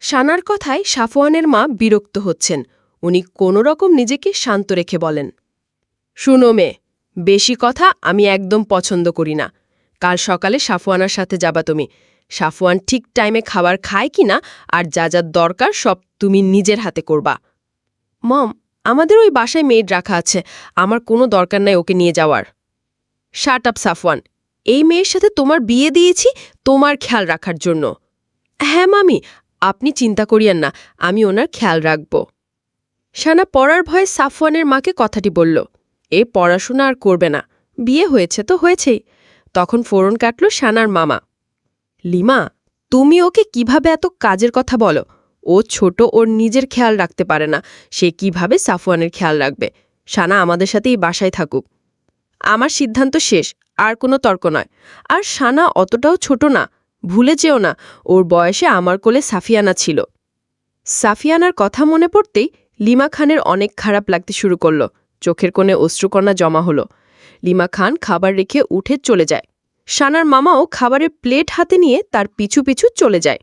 সানার কথায় সাফওয়ানের মা বিরক্ত হচ্ছেন। উনি কোনোরকম নিজেকে শান্ত রেখে বলেন, শুনো মেয়ে, বেশি কথা আমি একদম পছন্দ করি না। কাল সকালে সাফওয়ানার সাথে যাবা তুমি। সাফওয়ান ঠিক টাইমে খাবার খায় কিনা আর যা যা দরকার সব তুমি নিজের হাতে করবা। মম, আমাদের ওই বাসায় মেড রাখা আছে, আমার কোনো দরকার নাই ওকে নিয়ে যাওয়ার। শাট আপ সাফওয়ান, এই মেয়ের সাথে তোমার বিয়ে দিয়েছি তোমার খেয়াল রাখার জন্য। হ্যাঁ মামি, আপনি চিন্তা করিয়েন না, আমি ওনার খেয়াল রাখব। সানা পড়ার ভয়ে সাফওয়ানের মাকে কথাটি বলল, এ পড়াশোনা আর করবে না, বিয়ে হয়েছে তো হয়েছেই। তখন ফোরন কাটল সানার মামা। লিমা, তুমি ওকে কিভাবে এত কাজের কথা বলো? ও ছোট, ওর নিজের খেয়াল রাখতে পারে না, সে কিভাবে সাফওয়ানের খেয়াল রাখবে? সানা আমাদের সাথে এই বাসায় থাকুক। আমার সিদ্ধান্ত শেষ, আর কোনো তর্ক নয়। আর সানা অতটাও ছোট না, ভুলে যেও না ওর বয়সে আমার কোলে সাফিয়ানা ছিল। সাফিয়ানার কথা মনে পড়তেই লিমা খানের অনেক খারাপ লাগতে শুরু করল। চোখের কোণে অশ্রুকণা জমা হলো। লিমা খান খাবার রেখে উঠে চলে যায়। সানার মামাও খাবারের প্লেট হাতে নিয়ে তার পিছু পিছু চলে যায়।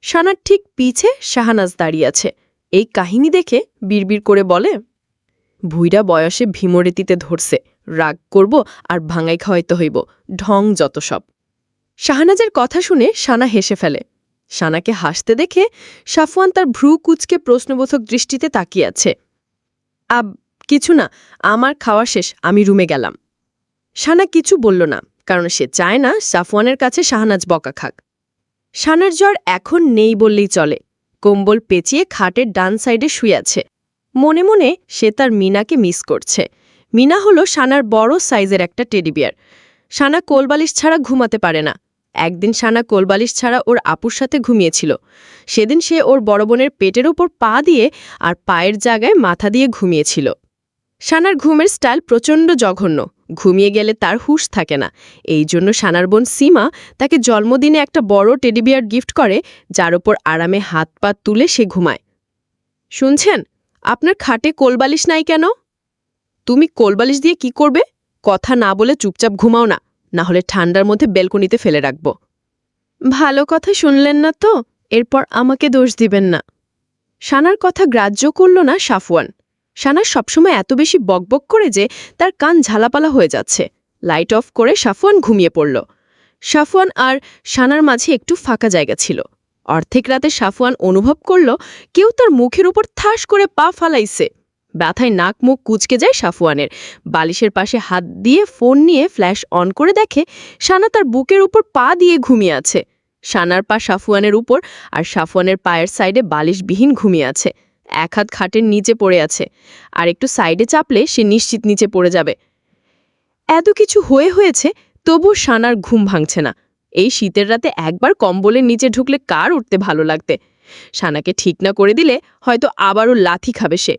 সানার ঠিক পিছে শাহানাজ দাঁড়িয়ে আছে। এই কাহিনী দেখে বিড়বিড় করে বলে, ভুইরা বয়সে ভীমরেতিতে ধরছে, রাগ করব আর ভাঙাই খাওয়াইতে হইব, ঢং যত সব। শাহনাজের কথা শুনে সানা হেসে ফেলে। সানাকে হাসতে দেখে সাফওয়ান তার ভ্রু কুচকে প্রশ্নবোধক দৃষ্টিতে তাকিয়ে আছে। কিছু না, আমার খাওয়া শেষ, আমি রুমে গেলাম। সানা কিছু বলল না, কারণ সে চায় না সাফওয়ানের কাছে শাহনাজ বকা খাক। সানার জ্বর এখন নেই বললেই চলে। কম্বল পেঁচিয়ে খাটের ডান সাইডে শুয়ে আছে। মনে মনে সে তার মিনাকে মিস করছে। মিনা হলো সানার বড় সাইজের একটা টেডিবিয়ার। সানা কোলবালিশ ছাড়া ঘুমাতে পারে না। একদিন সানা কোলবালিশ ছাড়া ওর আপুর সাথে ঘুমিয়েছিল। সেদিন সে ওর বড় বোনের পেটের ওপর পা দিয়ে আর পায়ের জায়গায় মাথা দিয়ে ঘুমিয়েছিল। সানার ঘুমের স্টাইল প্রচণ্ড জঘন্য। ঘুমিয়ে গেলে তার হুঁশ থাকে না। এই জন্য সানার বোন সীমা তাকে জন্মদিনে একটা বড় টেডিবিয়ার গিফট করে, যার ওপর আরামে হাত পা তুলে সে ঘুমায়। শুনছেন, আপনার খাটে কোলবালিশ নাই কেন? তুমি কোলবালিশ দিয়ে কি করবে? কথা না বলে চুপচাপ ঘুমাও না, না হলে ঠান্ডার মধ্যে বেলকনিতে ফেলে রাখব। ভালো কথা শুনলেন না তো, এরপর আমাকে দোষ দিবেন না। সানার কথা গ্রাহ্য করল না সাফওয়ান। সানা সবসময় এত বেশি বকবক করে যে তার কান ঝালাপালা হয়ে যাচ্ছে। লাইট অফ করে সাফওয়ান ঘুমিয়ে পড়ল। সাফওয়ান আর সানার মাঝে একটু ফাঁকা জায়গা ছিল। অর্ধেক রাতে সাফওয়ান অনুভব করল কেউ তার মুখের উপর ঠাস করে পা ফালাইছে। ব্যথায় নাক মুখ কুঁচকে যায় সাফওয়ানের। বালিশের পাশে হাত দিয়ে ফোন নিয়ে ফ্ল্যাশ অন করে দেখে সানা তার বুকের উপর পা দিয়ে ঘুমিয়ে আছে। সানার পা সাফওয়ানের উপর, আর সাফওয়ানের পায়ের সাইডে বালিশবিহীন ঘুমিয়ে আছে। এক হাত খাটের নিচে পড়ে আছে, আর একটু সাইডে চাপলে সে নিশ্চিত নিচে পড়ে যাবে। এত কিছু হয়েছে, তবু সানার ঘুম ভাঙছে না। এই শীতের রাতে একবার কম্বলের নিচে ঢুকলে কার উঠতে ভালো লাগতে? সানাকে ঠিক না করে দিলে হয়তো আবারও লাথি খাবে সে।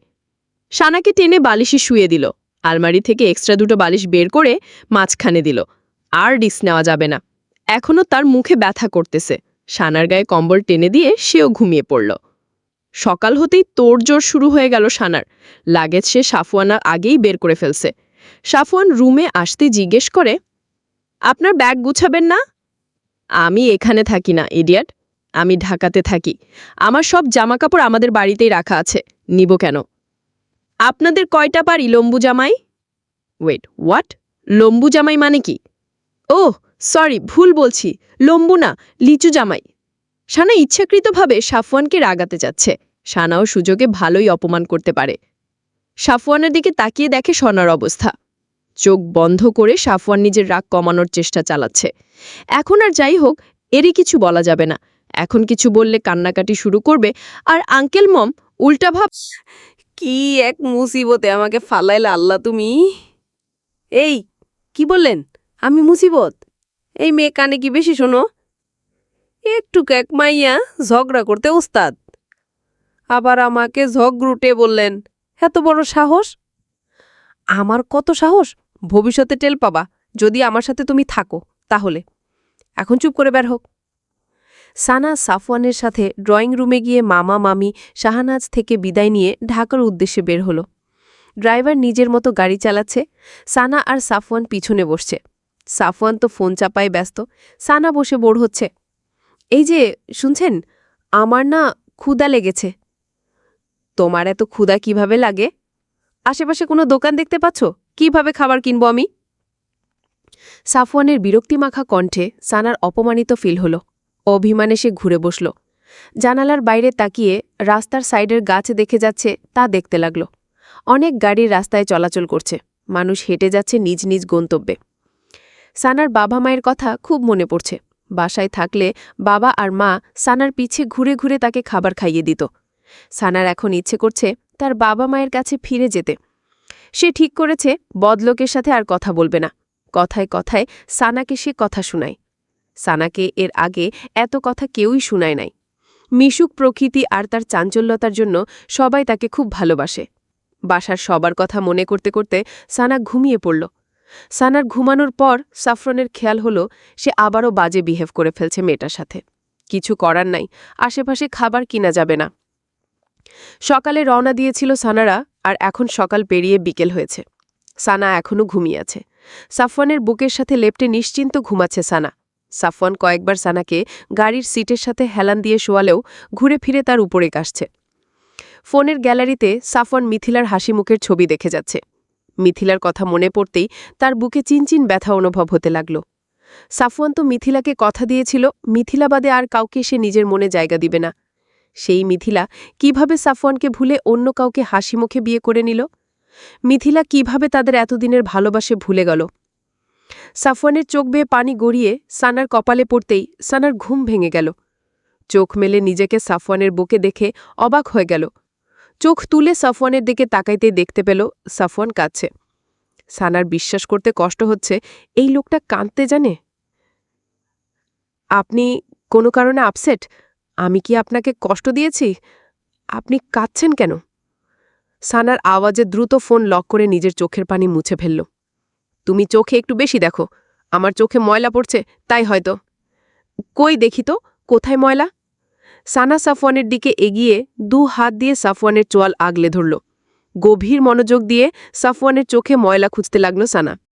সানাকে টেনে বালিশে শুয়ে দিল। আলমারি থেকে এক্সট্রা দুটো বালিশ বের করে মাঝখানে দিল। আর রিস্ক নেওয়া যাবে না। এখনও তার মুখে ব্যথা করতেছে। সানার গায়ে কম্বল টেনে দিয়ে সেও ঘুমিয়ে পড়ল। সকাল হতেই তোড়জোড় শুরু হয়ে গেল সানার। লাগেজ সে সাফওয়ানা আগেই বের করে ফেলছে। সাফওয়ান রুমে আসতে জিজ্ঞেস করে, আপনার ব্যাগ গুছাবেন না? আমি এখানে থাকি না ইডিয়াট, আমি ঢাকাতে থাকি। আমার সব জামাকাপড় আমাদের বাড়িতেই রাখা আছে, নিব কেন? আপনাদের কয়টা পারি লম্বু জামাই? Wait, what? লম্বু জামাই মানে কি? ওহ সরি, ভুল বলছি, লম্বু না, লিচু জামাই। সানা ইচ্ছাকৃতভাবে সাফওয়ানকে রাগাতে যাচ্ছে। সানাও সুযোগে ভালোই অপমান করতে পারে। সাফওয়ানের দিকে তাকিয়ে দেখে সনার অবস্থা। চোখ বন্ধ করে সাফওয়ান নিজের রাগ কমানোর চেষ্টা চালাচ্ছে। এখন আর যাই হোক, এরই কিছু বলা যাবে না। এখন কিছু বললে কান্নাকাটি শুরু করবে, আর আঙ্কেল মম উল্টা ভাব। কি এক মুসিবতে আমাকে ফালাইলা আল্লাহ তুমি। এই কি বললেন? আমি মুসিবত? এই মেয়ে কানে কি বেশি শোনো? একটু এক মাইয়া ঝগড়া করতে ওস্তাদ, আবার আমাকে ঝগড়ুটে বললেন। এত বড় সাহস! আমার কত সাহস ভবিষ্যতে টেল পাবা, যদি আমার সাথে তুমি থাকো তাহলে। এখন চুপ করে বের হোক। সানা সাফওয়ানের সাথে ড্রয়িং রুমে গিয়ে মামা মামি শাহনাজ থেকে বিদায় নিয়ে ঢাকার উদ্দেশ্যে বের হলো। ড্রাইভার নিজের মতো গাড়ি চালাচ্ছে। সানা আর সাফওয়ান পিছনে বসছে। সাফওয়ান তো ফোন চাপায় ব্যস্ত, সানা বসে বোর হচ্ছে। এই যে শুনছেন, আমার না ক্ষুধা লেগেছে। তোমার এত ক্ষুধা কিভাবে লাগে? আশেপাশে কোনো দোকান দেখতে পাচ্ছ? কিভাবে খাবার কিনবো আমি? সাফওয়ানের বিরক্তিমাখা কণ্ঠে সানার অপমানিত ফিল হল। অভিমানে সে ঘুরে বসল। জানালার বাইরে তাকিয়ে রাস্তার সাইডের গাছ দেখে যাচ্ছে তা দেখতে লাগল। অনেক গাড়ি রাস্তায় চলাচল করছে, মানুষ হেঁটে যাচ্ছে নিজ নিজ গন্তব্যে। সানার বাবা মায়ের কথা খুব মনে পড়ছে। বাসায় থাকলে বাবা আর মা সানার পিছে ঘুরে ঘুরে তাকে খাবার খাইয়ে দিত। সানার এখন ইচ্ছে করছে তার বাবা মায়ের কাছে ফিরে যেতে। সে ঠিক করেছে বদলোকের সাথে আর কথা বলবে না। কথায় কথায় সানাকে সে কথা শোনায়। সানাকে এর আগে এত কথা কেউই শোনায় নাই। মিশুক প্রকৃতি আর তার চাঞ্চল্যতার জন্য সবাই তাকে খুব ভালোবাসে। বাসার সবার কথা মনে করতে করতে সানা ঘুমিয়ে পড়ল। সানার ঘুমানোর পর সাফরনের খেয়াল হলো সে আবারও বাজে বিহেভ করে ফেলছে মেয়েটার সাথে। কিছু করার নাই, আশেপাশে খাবার কিনা যাবে না। সকালে রওনা দিয়েছিল সানারা, আর এখন সকাল পেরিয়ে বিকেল হয়েছে। সানা এখনও ঘুমিয়ে আছে। সাফওয়ানের বুকের সাথে লেপ্টে নিশ্চিন্ত ঘুমাচ্ছে সানা। সাফওয়ান কয়েকবার সানাকে গাড়ির সিটের সাথে হেলান দিয়ে শোয়ালেও ঘুরে ফিরে তার উপরে কাশছে। ফোনের গ্যালারিতে সাফওয়ান মিথিলার হাসি মুখের ছবি দেখে যাচ্ছে। মিথিলার কথা মনে পড়তেই তার বুকে চিনচিন ব্যথা অনুভব হতে লাগল। সাফওয়ান তো মিথিলাকে কথা দিয়েছিল মিথিলা বাদে আর কাউকে সে নিজের মনে জায়গা দিবে না। সেই মিথিলা কিভাবে সাফওয়ানকে ভুলে অন্য কাউকে হাসি মুখে বিয়ে করে নিল? মিথিলা কিভাবে তাদের এতদিনের ভালোবাসে ভুলে গেল? সাফওয়ানের চোখ বেয়ে পানি গড়িয়ে সানার কপালে পড়তেই সানার ঘুম ভেঙে গেল। চোখ মেলে নিজেকে সাফওয়ানের বুকে দেখে অবাক হয়ে গেল। চোখ তুলে সাফওয়ানের দিকে তাকাইতেই দেখতে পেল সাফওয়ান কাঁদছে। সানার বিশ্বাস করতে কষ্ট হচ্ছে এই লোকটা কাঁদতে জানে। আপনি কোনো কারণে আপসেট? আমি কি আপনাকে কষ্ট দিয়েছি? আপনি কাঁদছেন কেন? সানার আওয়াজে দ্রুত ফোন লক করে নিজের চোখের পানি মুছে ফেলল। তুমি চোখে একটু বেশি দেখো, আমার চোখে ময়লা পড়ছে তাই হয়তো। কই দেখি তো, কোথায় ময়লা? সানা সাফওয়ানের দিকে এগিয়ে 2 হাত দিয়ে সাফওয়ানের চোয়াল আগলে ধরল। গভীর মনোযোগ দিয়ে সাফওয়ানের চোখে ময়লা খুঁজতে লাগল সানা।